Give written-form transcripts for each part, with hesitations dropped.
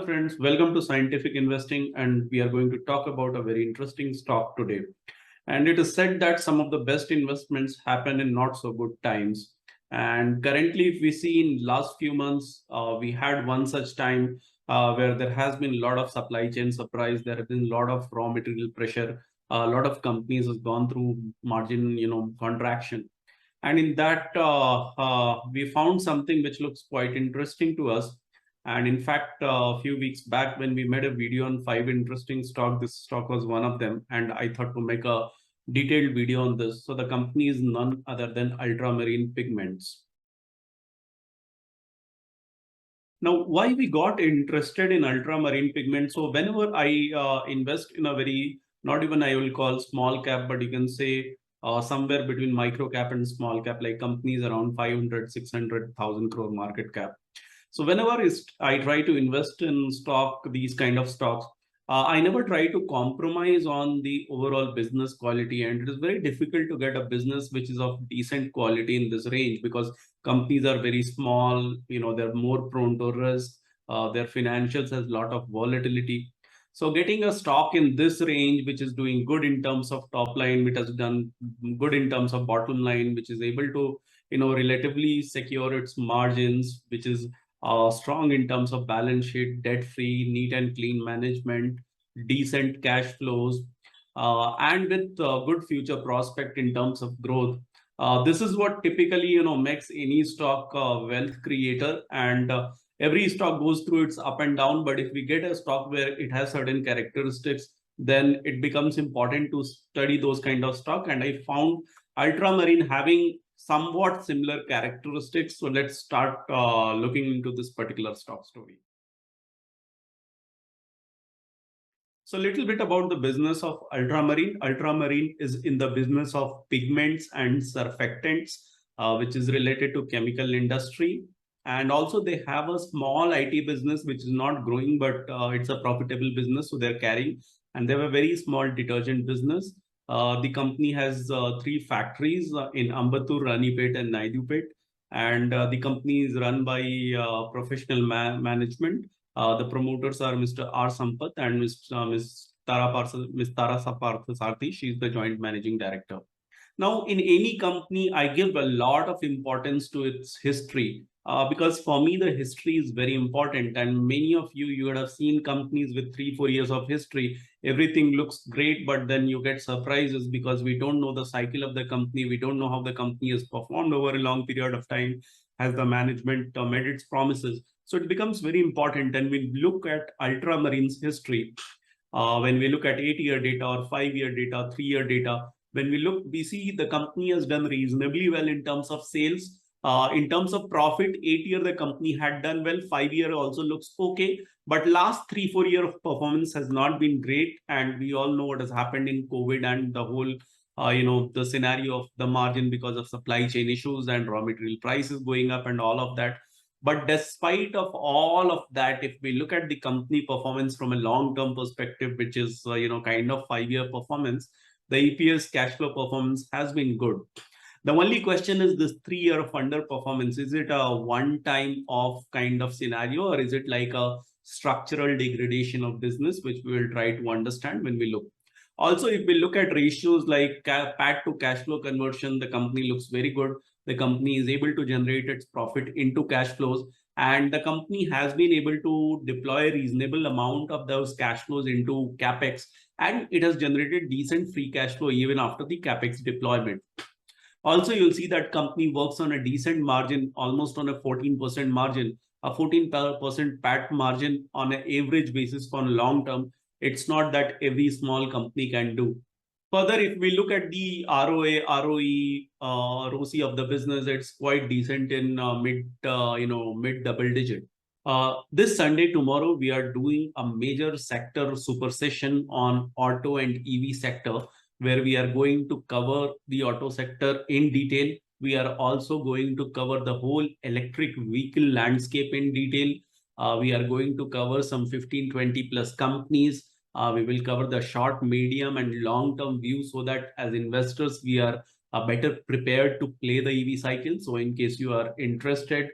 Hello friends, welcome to Scientific Investing, and we are going to talk about a very interesting stock today. And it is said that some of the best investments happen in not so good times. And currently, if we see in last few months, we had one such time where there has been a lot of supply chain surprise. There has been a lot of raw material pressure. A lot of companies has gone through margin, contraction. And in that, we found something which looks quite interesting to us. And in fact, a few weeks back, when we made a video on 5 interesting stocks, this stock was one of them. And I thought to make a detailed video on this. So the company is none other than Ultramarine Pigments. Now, why we got interested in ultramarine pigments? So whenever I invest in a very, not even I will call small cap, but you can say somewhere between micro cap and small cap, like companies around 500, 600,000 crore market cap. So whenever I try to invest in stock, these kind of stocks, I never try to compromise on the overall business quality. And it is very difficult to get a business which is of decent quality in this range because companies are very small, they're more prone to risk, their financials has a lot of volatility. So getting a stock in this range, which is doing good in terms of top line, which has done good in terms of bottom line, which is able to, relatively secure its margins, which is strong in terms of balance sheet, debt-free, neat and clean management, decent cash flows, and with good future prospect in terms of growth. This is what typically, makes any stock wealth creator. And every stock goes through its up and down. But if we get a stock where it has certain characteristics, then it becomes important to study those kind of stock. And I found Ultramarine having somewhat similar characteristics. So let's start looking into this particular stock story. So a little bit about the business of Ultramarine. Ultramarine is in the business of pigments and surfactants, which is related to chemical industry. And also they have a small IT business, which is not growing, but it's a profitable business. So they're carrying, and they have a very small detergent business. The company has 3 factories in Ambattur, Ranipet, and Naidupet. And the company is run by professional management. The promoters are Mr. R. Sampath and Ms. Tara Saparthasarthi. She is the joint managing director. Now, in any company, I give a lot of importance to its history because for me, the history is very important. And many of you would have seen companies with 3-4 years of history. Everything looks great, but then you get surprises because we don't know the cycle of the company. We don't know how the company has performed over a long period of time. Has the management made its promises? So it becomes very important. And we look at Ultramarine's history. When we look at 8-year data or 5-year data, 3-year data, when we look, we see the company has done reasonably well in terms of sales. In terms of profit, 8-year the company had done well. 5-year also looks okay, but last 3-4 year of performance has not been great. And we all know what has happened in COVID and the whole, the scenario of the margin because of supply chain issues and raw material prices going up and all of that. But despite of all of that, if we look at the company performance from a long-term perspective, which is, kind of 5-year performance, the EPS cash flow performance has been good. The only question is this 3-year of underperformance. Is it a one-time off kind of scenario, or is it like a structural degradation of business, which we will try to understand when we look. Also, if we look at ratios like PAT to cash flow conversion, the company looks very good. The company is able to generate its profit into cash flows, and the company has been able to deploy a reasonable amount of those cash flows into capex, and it has generated decent free cash flow even after the capex deployment. Also, you'll see that company works on a decent margin, almost on a 14% margin, a 14% PAT margin on an average basis for long term. It's not that every small company can do. Further, if we look at the ROA, ROE, ROCE of the business, it's quite decent in mid double digit. This Sunday, tomorrow, we are doing a major sector super session on auto and EV sector, where we are going to cover the auto sector in detail. We are also going to cover the whole electric vehicle landscape in detail. We are going to cover some 15-20 plus companies. We will cover the short, medium, and long-term view so that as investors, we are better prepared to play the EV cycle. So in case you are interested,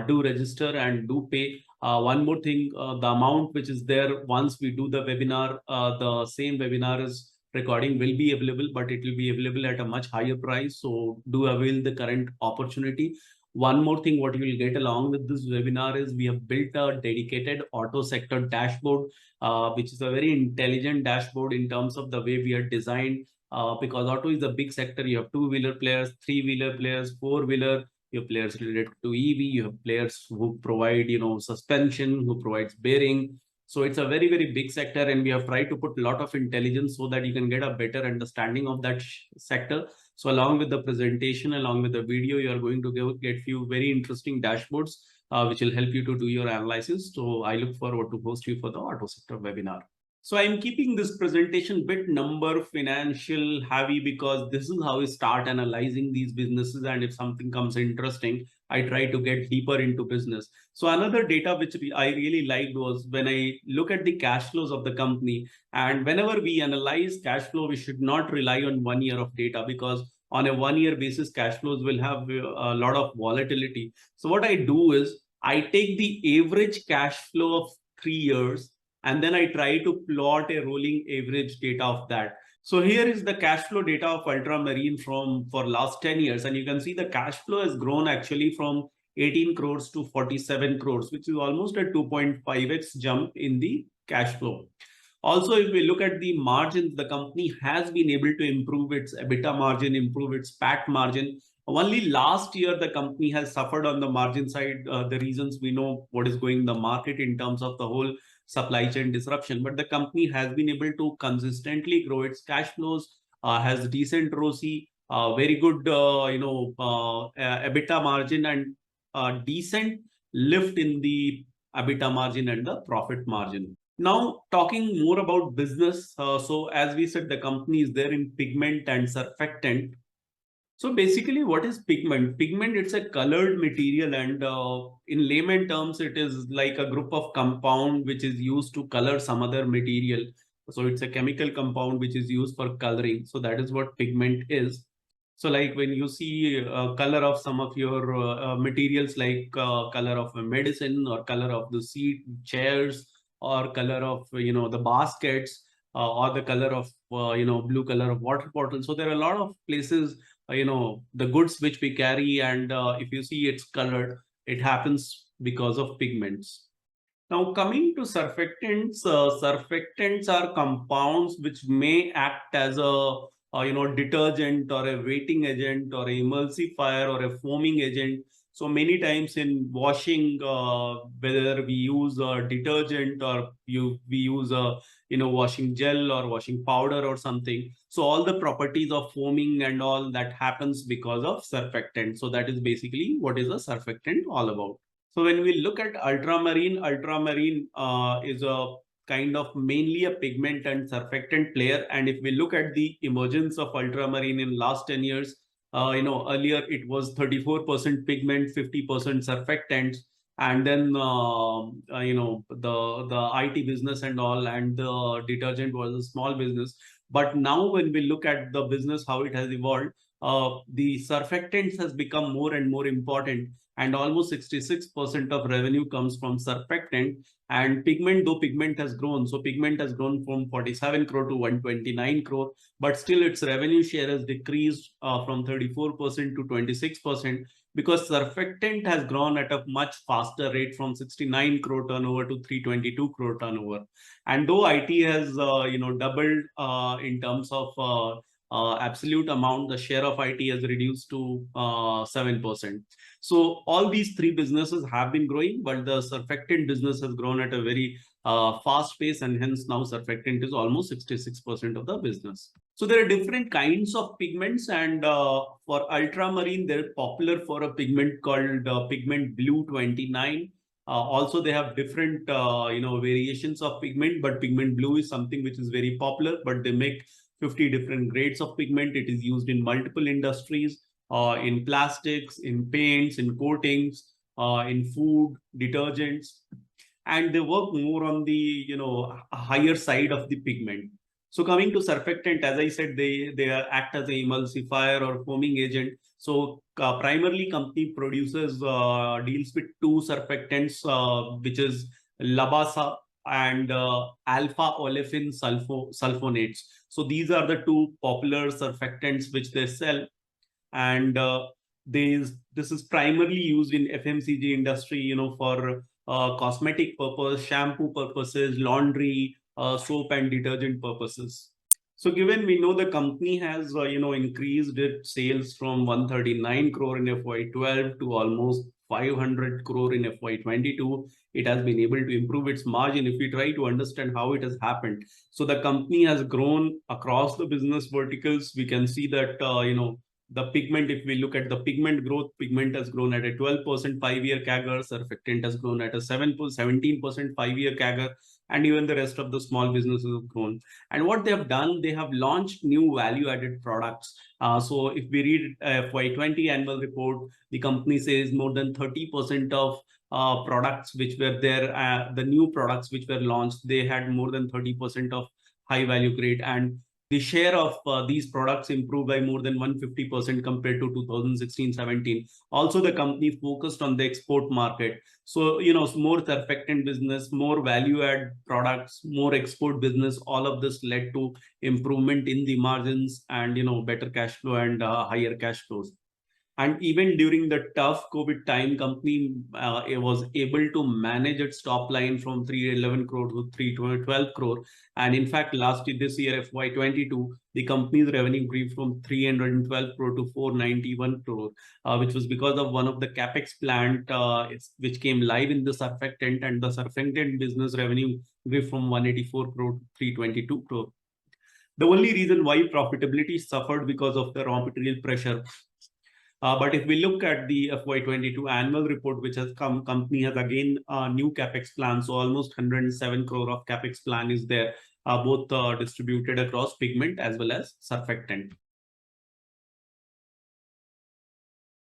do register and do pay. One more thing, the amount which is there once we do the webinar, the same webinar is recording will be available, but it will be available at a much higher price. So do avail the current opportunity. One more thing, what you will get along with this webinar is we have built a dedicated auto sector dashboard, which is a very intelligent dashboard in terms of the way we are designed. Because auto is a big sector. You have two-wheeler players, three-wheeler players, four-wheeler. You have players related to EV. You have players who provide, suspension, who provides bearing. So it's a very, very big sector, and we have tried to put a lot of intelligence so that you can get a better understanding of that sector. So along with the presentation, along with the video, you are going to get few very interesting dashboards, which will help you to do your analysis. So I look forward to host you for the auto sector webinar. So I'm keeping this presentation bit number financial heavy because this is how we start analyzing these businesses. And if something comes interesting, I try to get deeper into business. So another data which I really liked was when I look at the cash flows of the company. And whenever we analyze cash flow, we should not rely on 1 year of data, because on a 1 year basis, cash flows will have a lot of volatility. So what I do is I take the average cash flow of 3 years, and then I try to plot a rolling average data of that. So here is the cash flow data of Ultramarine for last 10 years. And you can see the cash flow has grown actually from 18 crores to 47 crores, which is almost a 2.5x jump in the cash flow. Also, if we look at the margins, the company has been able to improve its EBITDA margin, improve its PAT margin. Only last year, the company has suffered on the margin side. The reasons we know what is going in the market in terms of the whole supply chain disruption, but the company has been able to consistently grow its cash flows, has decent ROCE, very good, EBITDA margin, and decent lift in the EBITDA margin and the profit margin. Now, talking more about business. So as we said, the company is there in pigment and surfactant. So basically, what is pigment? Pigment, it's a colored material, and in layman terms, it is like a group of compound which is used to color some other material. So it's a chemical compound which is used for coloring. So that is what pigment is. So like when you see color of some of your materials, like color of a medicine, or color of the seat chairs, or color of the baskets, or the color of blue color of water bottles. So there are a lot of places, the goods which we carry, and if you see it's colored, it happens because of pigments. Now coming to surfactants, surfactants are compounds which may act as a detergent, or a weighting agent, or a emulsifier, or a foaming agent. So many times in washing, whether we use a detergent, or we use a washing gel or washing powder or something. So all the properties of foaming and all that happens because of surfactant. So that is basically what is a surfactant all about. So when we look at ultramarine, is a kind of mainly a pigment and surfactant player. And if we look at the emergence of ultramarine in last 10 years, earlier it was 34% pigment, 50% surfactants, and then the IT business and all, and the detergent was a small business. But now when we look at the business, how it has evolved, the surfactants has become more and more important, and almost 66% of revenue comes from surfactant. And pigment, though pigment has grown, so pigment has grown from 47 crore to 129 crore, but still its revenue share has decreased from 34% to 26%, because surfactant has grown at a much faster rate, from 69 crore turnover to 322 crore turnover. And though IT has doubled in terms of absolute amount, the share of IT has reduced to 7%. So all these three businesses have been growing, but the surfactant business has grown at a very fast pace, and hence now surfactant is almost 66% of the business. So there are different kinds of pigments, and for ultramarine, they're popular for a pigment called pigment blue 29. Also, they have different variations of pigment, but pigment blue is something which is very popular. But they make 50 different grades of pigment. It is used in multiple industries, in plastics, in paints, in coatings, in food, detergents, and they work more on the higher side of the pigment. So coming to surfactant, as I said, they act as an emulsifier or foaming agent. So primarily company produces deals with two surfactants, which is Labasa and alpha olefin sulfonates. So these are the two popular surfactants which they sell, and this is primarily used in FMCG industry, for cosmetic purpose, shampoo purposes, laundry, soap and detergent purposes. So given we know the company has increased its sales from 139 crore in FY12 to almost 500 crore in FY22, it has been able to improve its margin. If we try to understand how it has happened, so the company has grown across the business verticals. We can see that the pigment, if we look at the pigment growth, pigment has grown at a 12% 5-year CAGR, surfactant has grown at a 17% 5-year CAGR, and even the rest of the small businesses have grown. And what they have done, they have launched new value-added products. So if we read FY20 annual report, the company says more than 30% of products which were there, the new products which were launched, they had more than 30% of high value grade, and the share of these products improved by more than 150% compared to 2016-17. Also, the company focused on the export market. So, more surfactant business, more value add products, more export business, all of this led to improvement in the margins and, better cash flow and higher cash flows. And even during the tough COVID time, company was able to manage its top line from 311 crore to 312 crore. And in fact, this year, FY22, the company's revenue grew from 312 crore to 491 crore, which was because of one of the capex plant which came live in the surfactant, and the surfactant business revenue grew from 184 crore to 322 crore. The only reason why profitability suffered because of the raw material pressure. But if we look at the FY22 annual report, which has come, company has again new capex plan. So almost 107 crore of capex plan is there, both distributed across pigment as well as surfactant.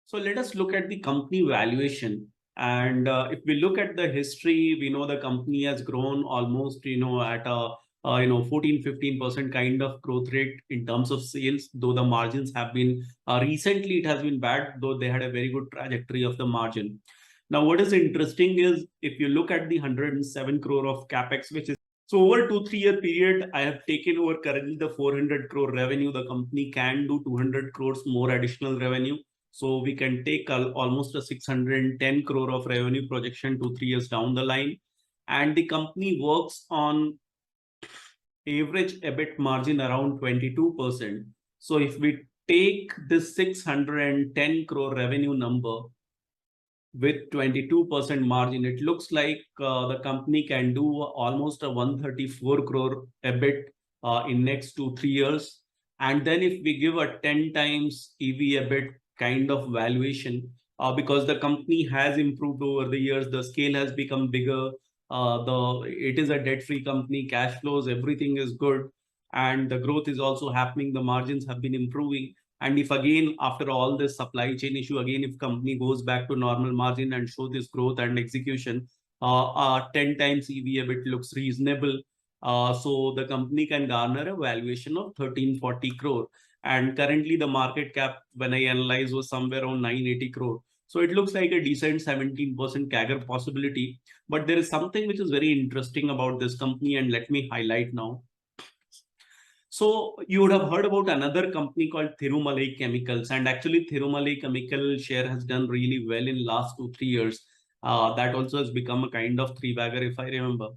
So let us look at the company valuation. And if we look at the history, we know the company has grown almost, at a 14-15% kind of growth rate in terms of sales, though the margins have been recently, it has been bad, though they had a very good trajectory of the margin. Now, what is interesting is if you look at the 107 crore of capex, which is so over 2-3 year period, I have taken over currently the 400 crore revenue. The company can do 200 crores more additional revenue. So we can take almost a 610 crore of revenue projection 2-3 years down the line. And the company works on average EBIT margin around 22%. So if we take this 610 crore revenue number with 22% margin, it looks like the company can do almost a 134 crore EBIT in next 2-3 years. And then if we give a 10 times EV EBIT kind of valuation, because the company has improved over the years, the scale has become bigger, it is a debt-free company, cash flows, everything is good, and the growth is also happening, the margins have been improving. And if again, after all this supply chain issue, again, if company goes back to normal margin and show this growth and execution, 10 times EV EBIT looks reasonable. So the company can garner a valuation of 1340 crore. And currently the market cap, when I analyze, was somewhere around 980 crore. So it looks like a decent 17% CAGR possibility. But there is something which is very interesting about this company, and let me highlight now. So you would have heard about another company called Thirumalai Chemicals, and actually Thirumalai Chemical share has done really well in last 2-3 years. That also has become a kind of three bagger, if I remember.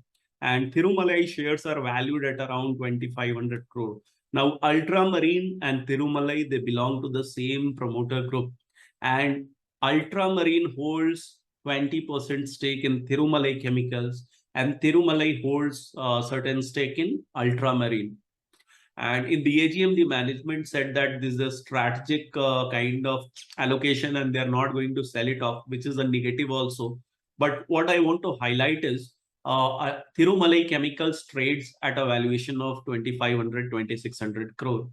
And Thirumalai shares are valued at around 2,500 crore. Now Ultramarine and Thirumalai, they belong to the same promoter group, and Ultramarine holds 20% stake in Thirumalai Chemicals, and Thirumalai holds certain stake in Ultramarine. And in the AGM, the management said that this is a strategic kind of allocation and they're not going to sell it off, which is a negative also. But what I want to highlight is Thirumalai Chemicals trades at a valuation of 2,500-2,600 crore.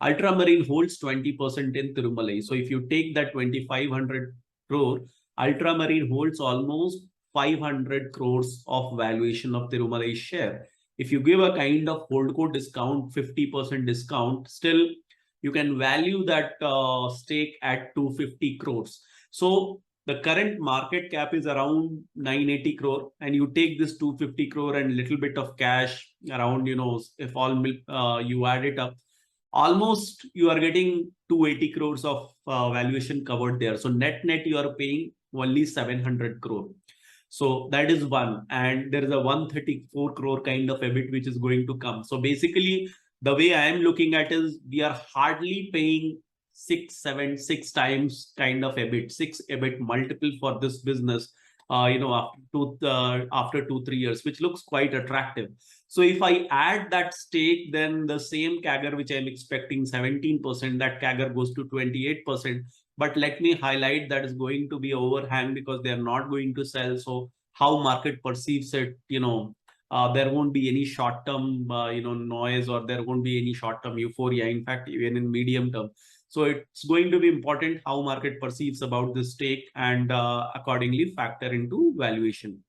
Ultramarine holds 20% in Thirumalai. So if you take that 2,500 crore, Ultramarine holds almost 500 crores of valuation of Thirumalai share. if you give a kind of holdco discount, 50% discount, still you can value that stake at 250 crores. So the current market cap is around 980 crore, and you take this 250 crore and little bit of cash around, if all you add it up, almost you are getting 280 crores of valuation covered there. So net you are paying only 700 crore. So that is one, and there is a 134 crore kind of EBIT which is going to come. So basically, the way I am looking at is we are hardly paying 6 times kind of EBIT, 6 EBIT multiple for this business. After 2 3 years, which looks quite attractive. So if I add that stake, then the same CAGR which I'm expecting 17%, that CAGR goes to 28%. But let me highlight that is going to be overhang because they are not going to sell. So how market perceives it, there won't be any short-term, noise, or there won't be any short-term euphoria. In fact, even in medium term. So it's going to be important how market perceives about this stake and accordingly factor into valuation.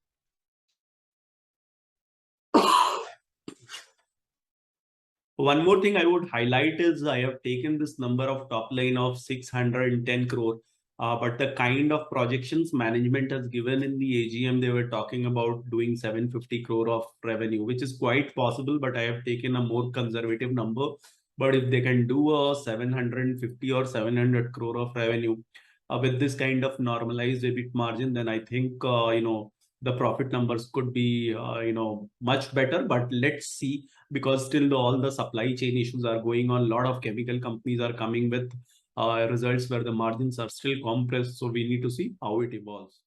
One more thing I would highlight is I have taken this number of top line of 610 crore, but the kind of projections management has given in the AGM, they were talking about doing 750 crore of revenue, which is quite possible, but I have taken a more conservative number. But if they can do a 750 or 700 crore of revenue with this kind of normalized EBIT margin, then I think, the profit numbers could be, much better. But let's see, because still all the supply chain issues are going on. A lot of chemical companies are coming with results where the margins are still compressed. So we need to see how it evolves.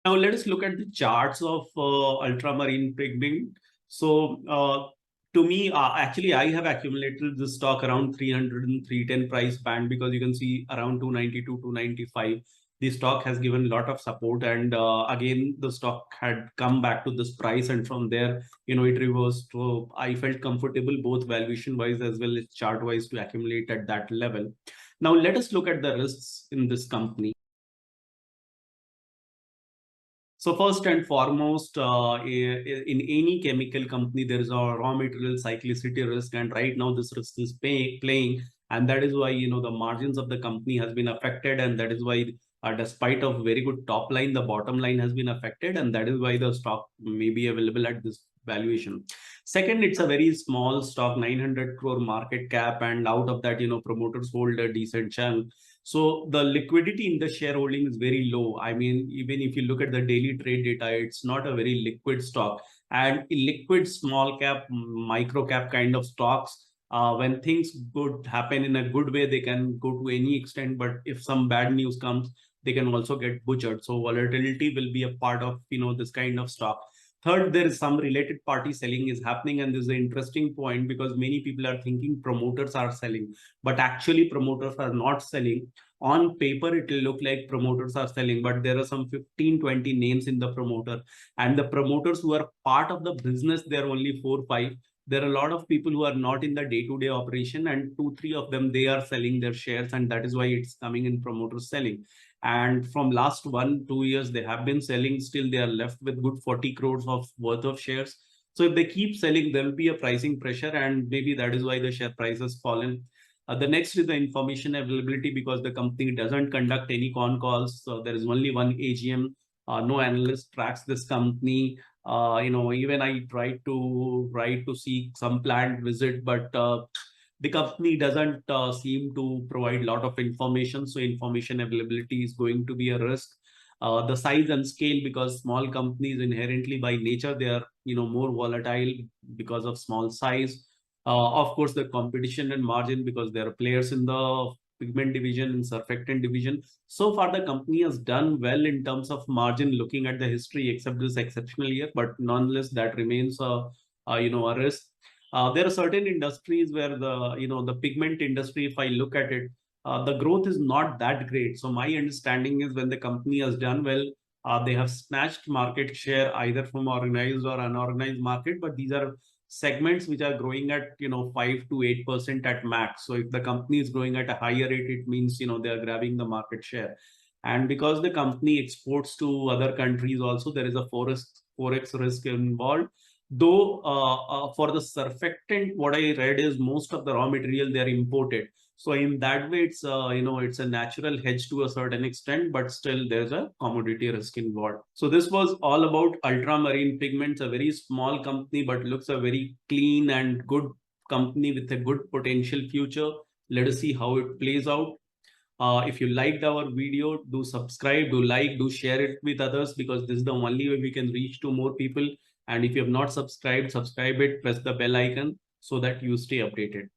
Now let us look at the charts of ultramarine pigment. So to me, actually, I have accumulated this stock around 300 and 310 price band, because you can see around 292, 295. The stock has given a lot of support, and again the stock had come back to this price, and from there it reversed. So I felt comfortable both valuation wise as well as chart wise to accumulate at that level. Now let us look at the risks in this company. So first and foremost, in any chemical company, there is a raw material cyclicity risk, and right now this risk is playing, and that is why the margins of the company has been affected, and that is why, despite of very good top line, the bottom line has been affected, and that is why the stock may be available at this valuation. Second, it's a very small stock, 900 crore market cap, and out of that, promoters hold a decent chunk. So the liquidity in the shareholding is very low. I mean, even if you look at the daily trade data, it's not a very liquid stock. And liquid small cap, micro cap kind of stocks, when things good happen in a good way, they can go to any extent. But if some bad news comes, they can also get butchered. So volatility will be a part of this kind of stock. Third, there is some related party selling is happening, and this is an interesting point because many people are thinking promoters are selling, but actually promoters are not selling. On paper, it will look like promoters are selling, but there are some 15-20 names in the promoter, and the promoters who are part of the business, there are only 4-5. There are a lot of people who are not in the day-to-day operation, and 2-3 of them, they are selling their shares, and that is why it's coming in promoters selling. And from last 1-2 years, they have been selling. Still, they are left with good 40 crores of worth of shares. So if they keep selling, there will be a pricing pressure, and maybe that is why the share price has fallen. The next is the information availability, because the company doesn't conduct any con calls. So there is only one AGM. No analyst tracks this company. Even I tried to seek some planned visit, but the company doesn't seem to provide a lot of information. So information availability is going to be a risk. The size and scale, because small companies inherently by nature, they are more volatile because of small size. Of course, the competition and margin, because there are players in the pigment division and surfactant division. So far, the company has done well in terms of margin, looking at the history, except this exceptional year. But nonetheless, that remains a risk. There are certain industries where the pigment industry, if I look at it, the growth is not that great. So my understanding is when the company has done well, they have snatched market share either from organized or unorganized market. But these are segments which are growing at 5 to 8% at max. So if the company is growing at a higher rate, it means they are grabbing the market share. And because the company exports to other countries also, there is a forex risk involved. Though for the surfactant, what I read is most of the raw material they are imported. So in that way, it's it's a natural hedge to a certain extent, but still there's a commodity risk involved. So this was all about Ultramarine Pigments, a very small company, but looks a very clean and good company with a good potential future. Let us see how it plays out. If you liked our video, do subscribe, do like, do share it with others, because this is the only way we can reach to more people. And if you have not subscribed, subscribe it, press the bell icon so that you stay updated.